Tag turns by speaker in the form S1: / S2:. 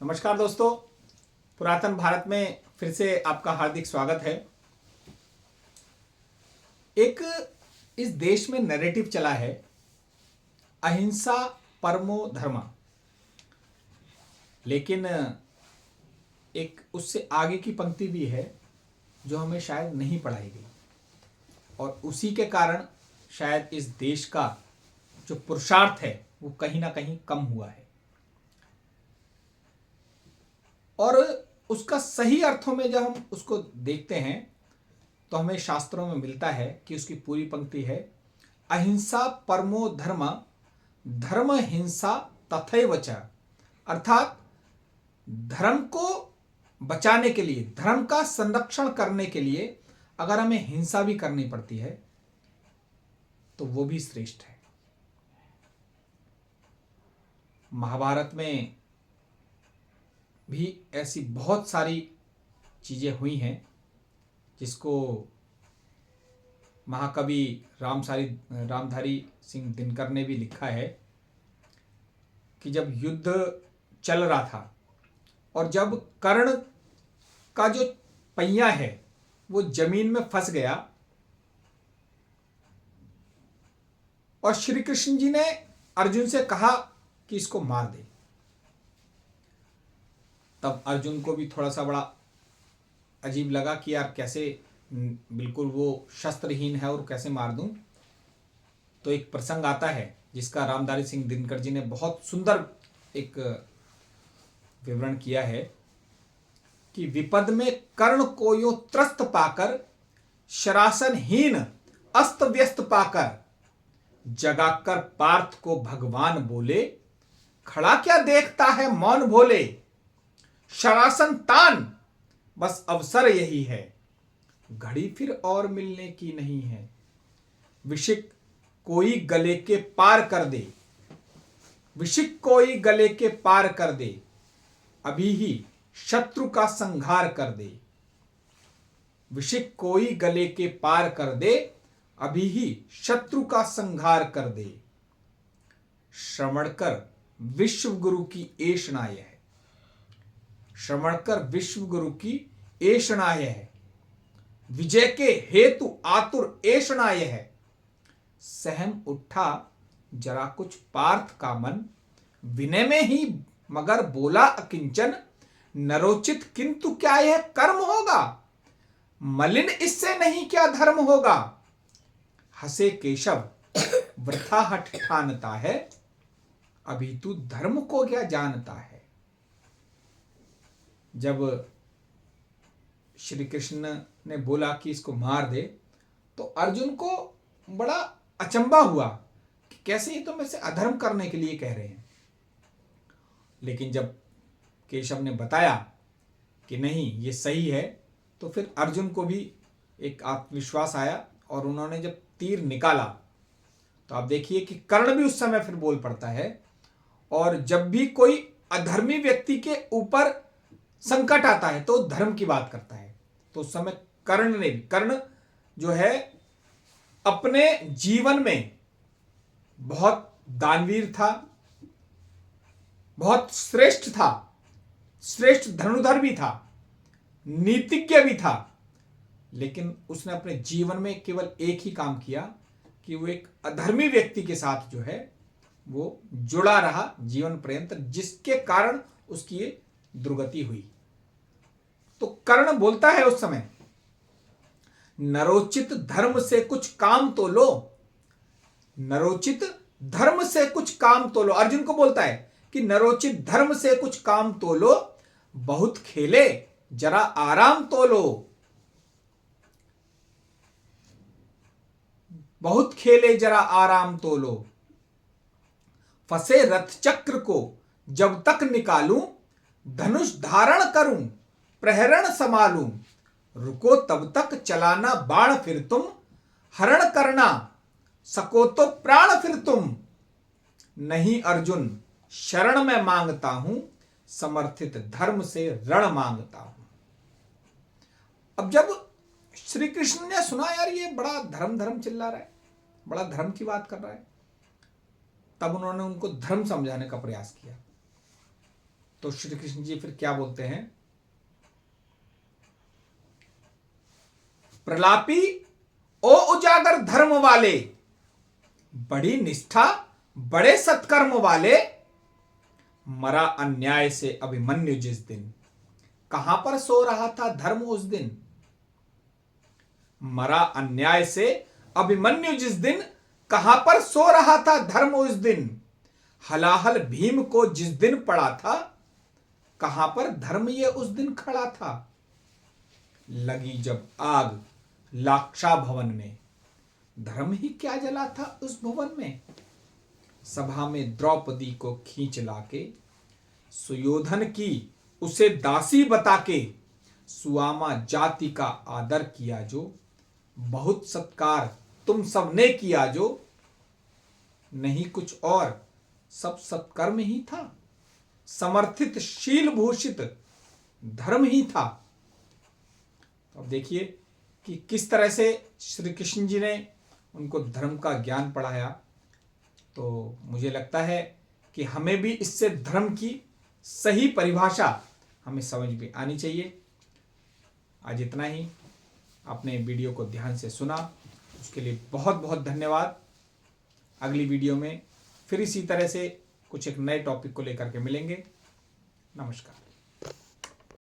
S1: नमस्कार दोस्तों, पुरातन भारत में फिर से आपका हार्दिक स्वागत है। एक इस देश में नैरेटिव चला है, अहिंसा परमो धर्म, लेकिन एक उससे आगे की पंक्ति भी है जो हमें शायद नहीं पढ़ाई गई और उसी के कारण शायद इस देश का जो पुरुषार्थ है वो कहीं ना कहीं कम हुआ है। और उसका सही अर्थों में जब हम उसको देखते हैं तो हमें शास्त्रों में मिलता है कि उसकी पूरी पंक्ति है, अहिंसा परमो धर्म, धर्म हिंसा तथैव च। अर्थात धर्म को बचाने के लिए, धर्म का संरक्षण करने के लिए अगर हमें हिंसा भी करनी पड़ती है तो वो भी श्रेष्ठ है। महाभारत में भी ऐसी बहुत सारी चीजें हुई हैं जिसको महाकवि रामधारी सिंह दिनकर ने भी लिखा है कि जब युद्ध चल रहा था और जब कर्ण का जो पहिया है वो जमीन में फंस गया और श्री कृष्ण जी ने अर्जुन से कहा कि इसको मार दे, तब अर्जुन को भी थोड़ा सा बड़ा अजीब लगा कि यार कैसे, बिल्कुल वो शस्त्रहीन है और कैसे मार दूं। तो एक प्रसंग आता है जिसका रामधारी सिंह दिनकर जी ने बहुत सुंदर एक विवरण किया है कि विपद में कर्ण को यूं त्रस्त पाकर, शरासनहीन अस्त व्यस्त पाकर, जगाकर पार्थ को भगवान बोले, खड़ा क्या देखता है मौन भोले, शरासन तान बस अवसर यही है, घड़ी फिर और मिलने की नहीं है, विशिक कोई गले के पार कर दे, विशिक कोई गले के पार कर दे, अभी ही शत्रु का संहार कर दे, विशिक कोई गले के पार कर दे, अभी ही शत्रु का संहार कर दे, श्रवण कर विश्व गुरु की ऐषणाय है, श्रवण कर विश्व गुरु की ऐषणाय है, विजय के हेतु आतुर ऐषणाय है, सहम उठा जरा कुछ पार्थ का मन, विनय में ही मगर बोला अकिंचन, नरोचित किंतु क्या यह कर्म होगा, मलिन इससे नहीं क्या धर्म होगा, हंसे केशव वृथा हठ ठानता है, अभी तू धर्म को क्या जानता है। जब श्री कृष्ण ने बोला कि इसको मार दे तो अर्जुन को बड़ा अचंभा हुआ कि कैसे ये तो मेरे से अधर्म करने के लिए कह रहे हैं। लेकिन जब केशव ने बताया कि नहीं ये सही है तो फिर अर्जुन को भी एक आत्मविश्वास आया और उन्होंने जब तीर निकाला तो आप देखिए कि कर्ण भी उस समय फिर बोल पड़ता है। और जब भी कोई अधर्मी व्यक्ति के ऊपर संकट आता है तो धर्म की बात करता है, तो उस समय कर्ण जो है अपने जीवन में बहुत दानवीर था, बहुत श्रेष्ठ था, श्रेष्ठ धनुर्धर भी था, नीतिज्ञ भी था, लेकिन उसने अपने जीवन में केवल एक ही काम किया कि वो एक अधर्मी व्यक्ति के साथ जो है वो जुड़ा रहा जीवन पर्यंत, जिसके कारण उसकी ये दुर्गति हुई। तो कर्ण बोलता है उस समय, नरोचित धर्म से कुछ काम तो लो, नरोचित धर्म से कुछ काम तो लो। अर्जुन को बोलता है कि नरोचित धर्म से कुछ काम तो लो, बहुत खेले जरा आराम तो लो, बहुत खेले जरा आराम तो लो, फंसे रथ चक्र को जब तक निकालूं, धनुष धारण करूं प्रहरण संभालूं, रुको तब तक चलाना बाण फिर तुम, हरण करना सको तो प्राण फिर तुम, नहीं अर्जुन शरण में मांगता हूं, समर्थित धर्म से रण मांगता हूं। अब जब श्री कृष्ण ने सुना यार ये बड़ा धर्म चिल्ला रहा है, बड़ा धर्म की बात कर रहा है, तब उन्होंने उनको धर्म समझाने का प्रयास किया तो श्री कृष्ण जी फिर क्या बोलते हैं, प्रलापी ओ उजागर धर्म वाले, बड़ी निष्ठा बड़े सत्कर्म वाले, मरा अन्याय से अभिमन्यु जिस दिन। कहां पर सो रहा था धर्म उस दिन? मरा अन्याय से अभिमन्यु जिस दिन, कहां पर सो रहा था धर्म उस दिन। हलाहल भीम को जिस दिन पड़ा था, कहां पर धर्म ये उस दिन खड़ा था। लगी जब आग लाक्षा भवन में, धर्म ही क्या जला था उस भवन में। सभा में द्रौपदी को खींच लाके, सुयोधन की उसे दासी बता के, सुआमा जाति का आदर किया जो, बहुत सत्कार तुम सबने किया जो, नहीं कुछ और सब सत्कर्म ही था, समर्थित शील भूषित धर्म ही था। अब देखिए कि किस तरह से श्री कृष्ण जी ने उनको धर्म का ज्ञान पढ़ाया। तो मुझे लगता है कि हमें भी इससे धर्म की सही परिभाषा हमें समझ में आनी चाहिए। आज इतना ही। आपने वीडियो को ध्यान से सुना, उसके लिए बहुत बहुत धन्यवाद। अगली वीडियो में फिर इसी तरह से कुछ एक नए टॉपिक को लेकर के मिलेंगे। नमस्कार।